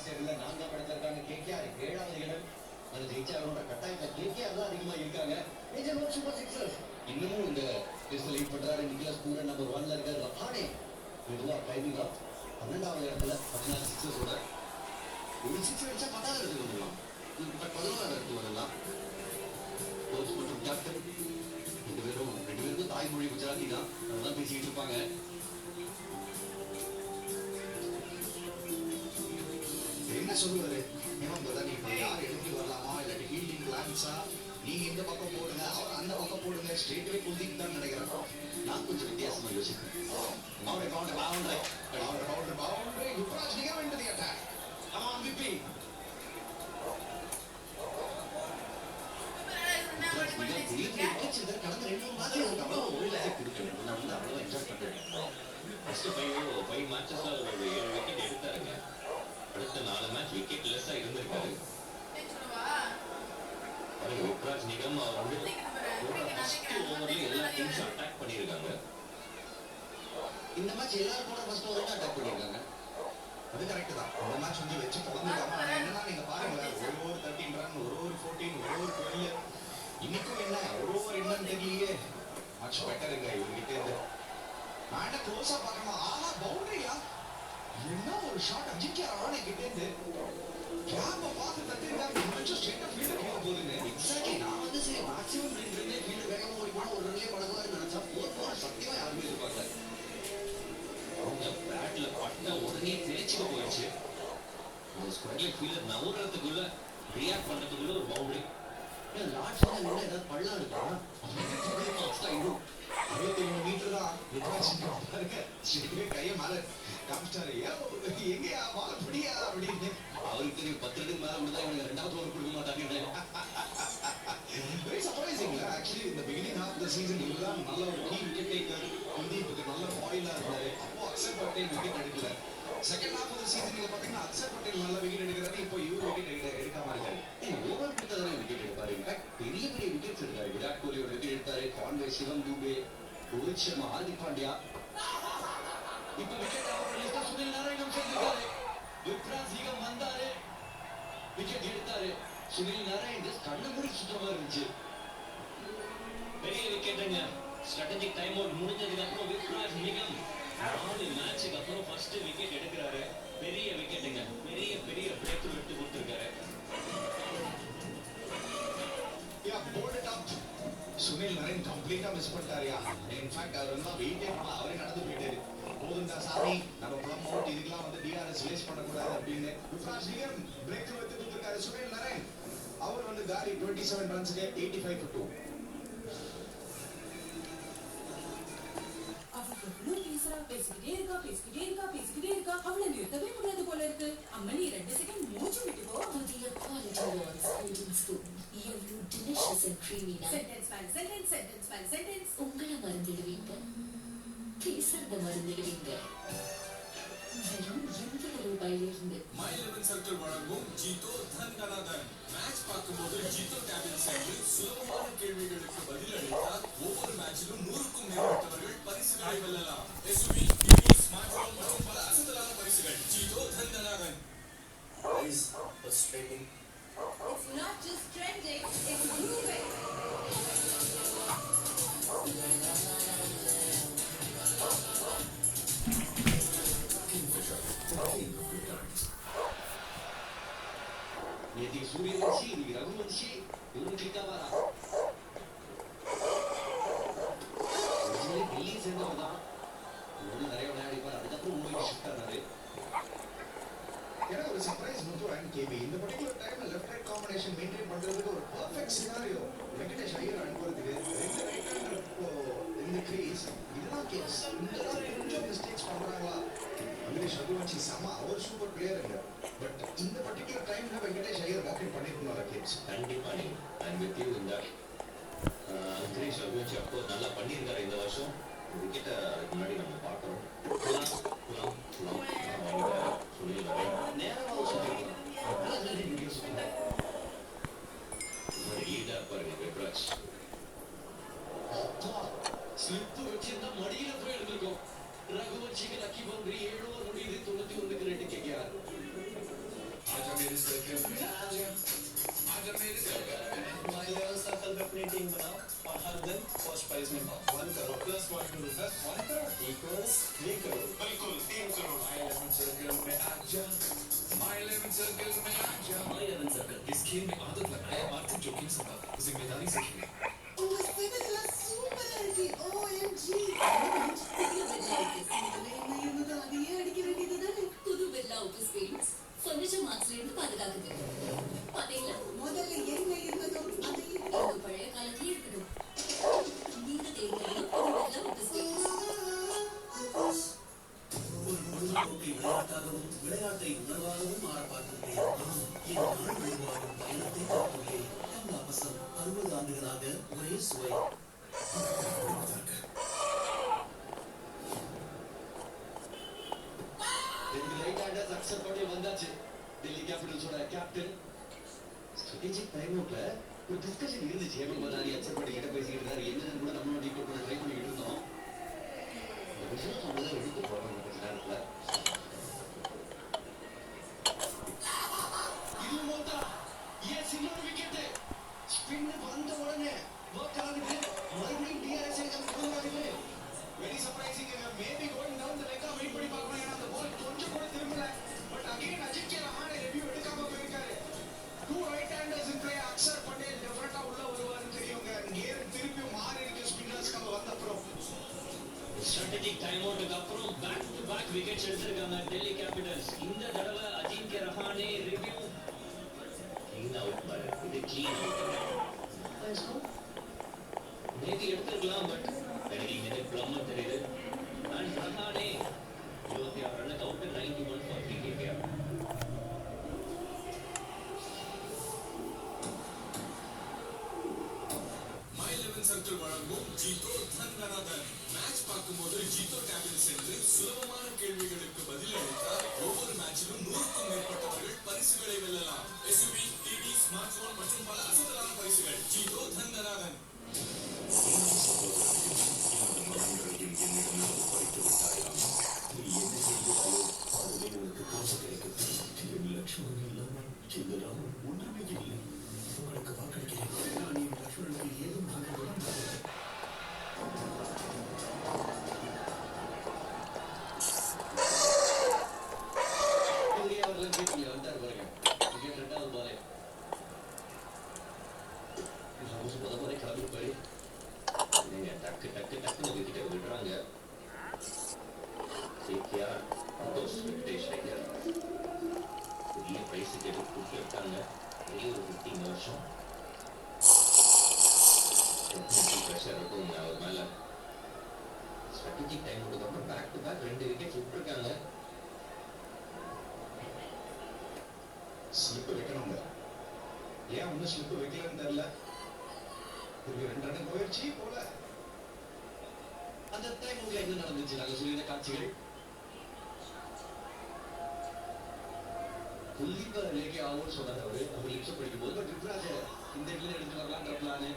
டேபிள்ல 4ஆம் இடத்துல இருக்காங்க கேகேஆர் 7வது இடம். அது ஜெயிச்சாரோட கட்டாயத்தை கேகேஆர் தான் அதிகமா இருக்காங்க. மேஜர் லோக் சூப்பர் சிக்ஸர்ஸ் இன்னமும் இந்த டெஸ்ட் லீட் பண்றாரு. நிக்கலஸ் பூரன் நம்பர் 1ல இருக்காரு. ரஹானே மெதுவா கிளைம்பிங் அப் 12வது இடத்துல 14 சிக்ஸர்ஸோட ஒரு சிக்ஸ் அடிச்சா 10வது இடத்துக்கு வந்துடலாம். 11வது இடத்துக்கு வரலாம். கோச் மற்றும் கேப்டன் ரெண்டு பேருக்கும் தாய்மொழி குஜராத்தி தான். அதெல்லாம் பேசிட்டு இருப்பாங்க. என்ன சொல்லுவாரு நீங்க யார் எடுத்து வரலாமா இல்லாட்டி ஃபீல்டிங் பிளான்ஸா, நீங்க இந்த பக்கம் போடுங்க அவர் அந்த பக்கம் போடுங்க, ஸ்ட்ரெயிட்வே குல்தீப் தான் நினைக்கிறேன். நான் கொஞ்சம் வித்தியாசமா யோசிப்பேன். Yuvraj Nigam into the attack. Come on VP. கடந்த 2 மேட்ச் அவ்வளவு என்ஜாய் பண்றேன். ஃபர்ஸ்ட் 5 மேட்சஸ்ல ஒரு 7 விக்கெட் எடுத்தாருங்க. அடுத்த 4 மேட்ச் விக்கெட் லெஸ்ஸா இருந்திருக்காரு. யுவராஜ் நிகம் அவர் வந்து ஃபர்ஸ்ட் ஓவர்ல எல்லா டீம்ஸும் அட்டாக் பண்ணியிருக்காங்க. இந்த மேட்ச் எல்லாரும் கூட ஃபர்ஸ்ட் ஓவர்ல அட்டாக் பண்ணியிருக்காங்க. அது கரெக்ட் தான். இந்த மேட்ச் வந்து வச்சு தொடர்ந்துருக்காங்க. என்னன்னா நீங்க பாருங்க, ஒரு ஓவர் 13 ரன், ஒரு ஓவர் 14, ஒரு ஓவர் 12. இன்னைக்கும் என்ன ஒரு ஓவர் என்னன்னு தெரியலையே. மச் பெட்டருங்க இவர்கிட்ட இருந்து. நான் என்ன க்ளோஸா பார்க்கணும். ஆனா பவுண்டரியா என்ன ஒரு ஷாட் அஜிங்கியா ரஹானே கிட்ட இருந்து கேப்ப பார்த்து தட்டிருக்காங்க. கொஞ்சம் ஸ்ட்ரெயிட்டா ஃபீல்டர் கீழ போகுதுங்க. எக்ஸாக்ட்லி நான் வந்து சரி மேக்ஸிமம் 2 ரன்லே ஃபீல்டர் வேகமா ஓடி போனா ஒரு ரன்லே பழகுவாருன்னு நினைச்சா 4 போன சத்தியமா யாருமே எதிர்பார்க்கல. அவங்க பேட்ல பட்ட உடனே தெரிச்சுக்க போயிடுச்சு. அந்த ஸ்குவாட்ல ஃபீல்டர் நவுறதுக்குள்ள ரியாக்ட் பண்றதுக்குள்ள ஒரு பவுண்டரி. லாட்ஸ்ல ஏதாவது பள்ளம் இருக்கா? 23 மீட்டர் தான் பாருங்க. ஸ்ட்ரெயிட்வே கையை மேல காமிச்சாரு. எங்கயா பால பிடியா அப்படின்னு. அவருக்கு தெரியும் 10 ரன் மேல விடுதா இவங்க 2வது ஓவர் கொடுக்க மாட்டாங்க. Very surprising. ஆக்சுவலி இந்த பிகினிங் ஆஃப் த சீசன் இவர்தான் நல்ல ஒரு கீ விக்கெட் டேக்கர். குல்தீப்புக்கு நல்ல ஃபாயிலா இருந்தாரு. அப்போ அக்ஷர் பட்டேல் விக்கெட் எடுக்கல. Second half of the season நீங்க பாத்தீங்கன்னா அக்ஷர் பட்டேல் நல்ல விக்கெட் எடுக்கிறாரு. இப்போ இவர் விக்கெட் எடுக்காம இருக்காரு. ஓவர் கொடுத்ததான விக்கெட் எடுப்பாரு. இன்ஃபேக்ட் பெரிய பெரிய விக்கெட்ஸ் எடுத்தாரு. விராட் கோலியோட விக்கெட் எடுத்தாரு. கான்வே, சிவம் துபே, ரோஹித் சர்மா, ஹார்திக் பாண்டியா. இப்ப விக்கெட் ஆஃப் சுனில் நாராயணன் சேர்ந்திருக்காரு. யுவராஜ் நிகம் வந்தாரு, விக்கெட் எடுத்தாரு. சுனில் நாராயணன் கண்ணு மூடி சுத்தமா இருந்துச்சு. பெரிய விக்கெட்டுங்க. ஸ்ட்ராட்டஜிக் டைம் அவுட் முடிஞ்சதுக்கு அப்புறம் யுவராஜ் நிகம் 4 மேட்சுக்கு அப்புறம் ஃபர்ஸ்ட் விக்கெட் எடுக்கிறாரு. பெரிய விக்கெட்டுங்க. பெரிய பெரிய பிரேக் த்ரூ எடுத்து கொடுத்திருக்காரு. சுனில் நாராயண் கம்ப்ளீட்டா மிஸ் பண்ணிட்டாரியா. இன்ஃபேக்ட் அவர் வந்து வெயிட்டே பண்ணல. அவரே நடந்து போயிட்டாரு. போதுண்டா சாமி, நம்ம ப்ளம் அவுட் இதுக்கெல்லாம் வந்து டிஆர்எஸ் வேஸ்ட் பண்ணக்கூடாது அப்படின்னு யுவராஜ் நிகம் பிரேக் த்ரூ எடுத்து கொடுத்திருக்காரு. சுனில் நாராயண் அவர் வந்து காலி 27 ரன்ஸ்க்கு 85 for 2. பேசிக்கிட்டே இருக்கா அவளை நிறுத்தவே முடியாது போல இருக்கு. அம்மனி 2 செகண்ட் மூச்சு விட்டுக்கோ. உங்களை மறந்துடுவீங்க, பேசுறத மறந்துடுவீங்க. வெறும் 20 ரூபாயிலிருந்து My 11 Circle வழங்கும் ஜீதோ தன் தனாதன். மேட்ச் பார்க்கும்போது ஜீதோ கேபின் சென்று சுலபமான கேள்விகளுக்கு பதில் அளித்தால் ஒவ்வொரு மேட்சிலும் 100க்கும் மேற்பட்டவர்கள் பரிசுகளை வெல்லலாம். SUV, டிவி, ஸ்மார்ட் போன் மற்றும் பல அசத்தலான பரிசுகள். ஜீதோ தன் தனாதன். Guys, what's trending? It's not just trending, it's moving. நேற்று சூரியவன்ஷி, இன்னைக்கு ரகுவன்ஷி, இவரு கிட்ட வரா. டெல்லி சேர்ந்தவர் தான். இவரு நிறைய விளையாடிப்பார். அதுக்கப்புறம் மும்பைக்கு ஷிஃப்ட் ஆனாரு. எனக்கு ஒரு சர்ப்ரைஸ் முத்து அண்ட் கேபி. இந்த பர்டிகுலர் டைம்ல லெஃப்ட் ரைட் காம்பினேஷன் மெயின்டைன் பண்றதுக்கு ஒரு பெர்ஃபெக்ட் சினாரியோ. வெங்கடேஷ் ஐயர் அனுப்புறதுக்கு 2 ரைட் ஹேண்டர் இந்த கிரீஸ் இதுதான் கேஸ். இதெல்லாம் கொஞ்சம் மிஸ்டேக்ஸ் பண்றாங்களா? வெங்கடேஷ் ரகுவன்ஷி செம, அவர் சூப்பர் பிளேயருங்க. பட் இந்த பர்டிகுலர் டைம்ல வெங்கடேஷ் ஐயர் வாக்கிங் பண்ணிருக்கணும் கேப்ஸ். கண்டிப்பா ஐம் வித் யூ இந்த வெங்கடேஷ் ரகுவன்ஷி அப்போ நல்லா பண்ணியிருக்காரு இந்த வருஷம். விக்கெட்டை முன்னாடி நம்ம பார்க்குறோம். சுனில் நாராயண் நேரமாக சொல்லியிருக்கோம். லீடா பாருங்க யுவராஜ். ஸ்லிப்பு வச்சிருந்தா மடியில போய் எடுத்திருக்கோம். ரகுவன்ஷிக்கு லக்கி பவுண்டரி 7 ஓவர் முடியுது. 91க்கு 2 கேகேஆர். circle में आजा My level circle में अपनी टीम बनाओ और हर दिन फर्स्ट प्राइज में पाओ 1 crore plus 1 crore plus 1 crore equals 3 crore बिल्कुल 3 करोड़ My level circle में आजा My 11 सर्कल में आजा My level circle इस खेल में आदत लगाए आर्थिक जोखिम संभाल जिम्मेदारी से खेलें புது வெள்ளா ஆபீஸ் பெயிண்ட்ஸ் ஃபர்னிச்சர் மார்க்ஸ்ல இருந்து பாதுகாக்குது. பாத்தீங்களா? அது பழைய காலத்திலே இருக்கட்டும். நீங்க தேர்ந்தெடுக்கும் புது வெள்ளா ஆபீஸ் பெயிண்ட்ஸ். ஒரு பொழுதுபோக்கை விளையாட்டாகவும் விளையாட்டை உணர்வாகவும் மாற பார்க்கிறேன் என் நாள் முழுவதும் பயணத்தை பார்த்துள்ளேன் அவசரம் 60 ஆண்டுகளாக ஒரே சுவை ரெண்டு ரைட் ஹேண்டர்ஸ் அக்செப்ட் பண்ணி வந்தாச்சு. டெல்லி கேபிட்டல்ஸோட கேப்டன் ஸ்ட்ராட்டஜிக் டைம் அவுட்ல ஒரு டிஸ்கஷன் இருந்துச்சு. ஹேமந்த் பதானி அக்செப்ட் பண்ணி கிட்ட பேசிக்கிட்டு இருந்தாரு. என்னன்னு கூட நம்மளோட டீகோட் பண்ண ட்ரை பண்ணிக்கிட்டு இருந்தோம். இந்த விஷயம் நம்மளதான் எடுத்து போடுறோம் கொஞ்ச நேரத்துல. இது மோட்டா எஸ் இன்னொரு விக்கெட் ஸ்பின் வந்த உடனே ஒர்க் ஆகுது. மறுபடியும் டிஆர்எஸ் கொடுக்குறாங்க. Very surprising. Maybe going down the leg wait பண்ணி பார்க்கணும். ஏன்னா அந்த பால் கொஞ்சம் கூட திரும்பல. பட் அகைன் அஜித்ய ரஹானே ரிவ்யூ எடுக்காம போயிருக்காரு. Two right handers in play. Axar Patel definitely உள்ள வருவாருன்னு தெரியுங்க. கேர் திருப்பி மாறி இருக்கு ஸ்பின்னர்ஸ்க்கு வந்த அப்புறம். ஸ்ட்ராட்டஜிக் டைம் அவுட்டுக்கு அப்புறம் பேக் டு பேக் விக்கெட்ஸ் எடுத்திருக்காங்க டெல்லி கேபிட்டல்ஸ். இந்த தடவை அஜித்ய ரஹானே ரிவ்யூ கிளீன் அவுட் பாரு. இது கிளீன் அவுட். நேற்று எடுத்திருக்கலாம் பட் எனக்கு இது ப்ளம்மர் தெரியுது. அண்ட் ரஹானே 26 ரன்னுக்கு out 91 for KKR. My 11 circle வழங்கும் ஜீதோ தன் தனாதன் மேட்ச் பார்க்கும்போது ஜீதோ டேபில் சென்று சுலபமான கேள்விகளுக்கு பதில் அளித்தால் ஒவ்வொரு மேட்சிலும் 100க்கும் மேற்பட்டவர்கள் பரிசுகளை வெல்லலாம். SUV, TV, ஸ்மார்ட் போன் மற்றும் பல அசத்தலான பரிசுகள். ஜீதோ தன் தனாதன். டெல்லி அவர்கள் வீட்டுல வந்தார் பாருங்க. விக்கெட் ரெண்டாவது பாலே ஹவுஸ் முத முறை கிளம்பி போய் நீங்க டக்கு டக்கு டக்குன்னு விக்கெட்டை விடுறாங்க. KKR சந்தோஷ் வெங்கடேஷ் ஐயர் பெரிய பிரைஸுக்கு எடுத்து கொடுத்துருக்காங்க. பெரிய ஒரு 15 வருஷம் ப்ரெஷர் இருக்கும் அவர் மேல. ஸ்ட்ராட்டஜிக் டைம் அப்புறம் பேக் டு பேக் 2 விக்கெட் விட்டுருக்காங்க. ஸ்லிப் வைக்கணுங்க. ஏன் ஒன்னும் ஸ்லிப் வைக்கலன்னு தெரியல. ஒரு 2 ரன் போயிடுச்சு போல. அந்த டைம் என்ன நடந்துச்சு நாங்க சொல்லியிருந்த காட்சிகள். புள்ளிப்ப லேக்கே ஆகும் சொன்னார் அவரு. அவர் லிப்ஸ் படிக்கும் போது பட் ரிப்ராஜ் இந்த இடத்துல எடுத்து வரலான்ற பிளானு.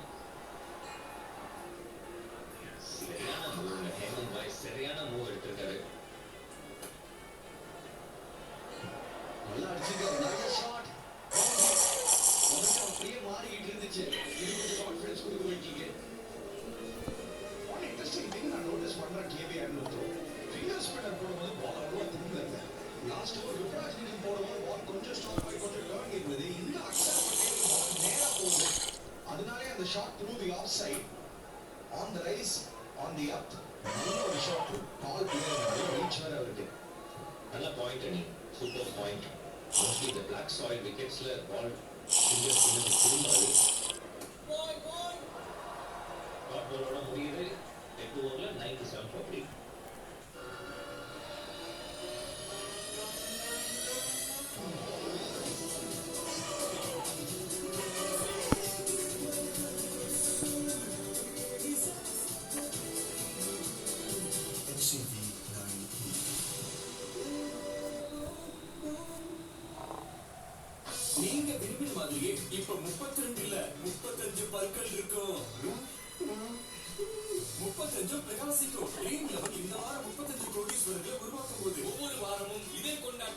சரியான மூவ். ஹேமந்த் பாய் சரியான மூவ் எடுத்திருக்காரு. நல்லா அடிச்சிருக்காரு. நல்ல ஷாட். அவருக்கு அப்படியே மாறிக்கிட்டு இருந்துச்சு. இது கொஞ்சம் கான்ஃபிடன்ஸ் கொடுக்க வேண்டியது. ஒன் இன்ட்ரெஸ்டிங் திங் நான் நோட்டீஸ் பண்றேன் KBR ஃபிங்கர் ஸ்பின்னர் போடும்போது பால் அவ்வளோ திரும்பல. லாஸ்ட் ஓவர் யுவராஜ் சிங் போடும்போது பால் கொஞ்சம் ஸ்டாப் ஆகி கொஞ்சம் டர்ன் இருந்தது. இந்த அக்ஷர் பட்டேல் பால் நேரா போகுது. அதனாலே அந்த shot through the off side on the rise on the up. நல்ல ஒரு ஷாட். பால் பிளேயர் ரீச் வேற அவருக்கு. நல்ல பாயிண்ட் அணி. Super point. மோஸ்ட்லி இந்த பிளாக் சாயில் விக்கெட்ஸ்ல பால் ஃபிங்கர் ஸ்பின்னர் திரும்பாது. டாப் ஓவரோட முடியுது. 8 ஓவர்ல 97 ஃபார் 3. நீங்க விரும்பின மாதிரியே இப்ப 32 இல்ல 35 பற்கள் இருக்கும். 35 பிரகாசிக்கும். ட்ரீம் லெவல் இந்த வாரம் 35 கோடீஸ்வரர்களை உருவாக்கும் போது ஒவ்வொரு வாரமும் இதே கொண்டாட்டம்.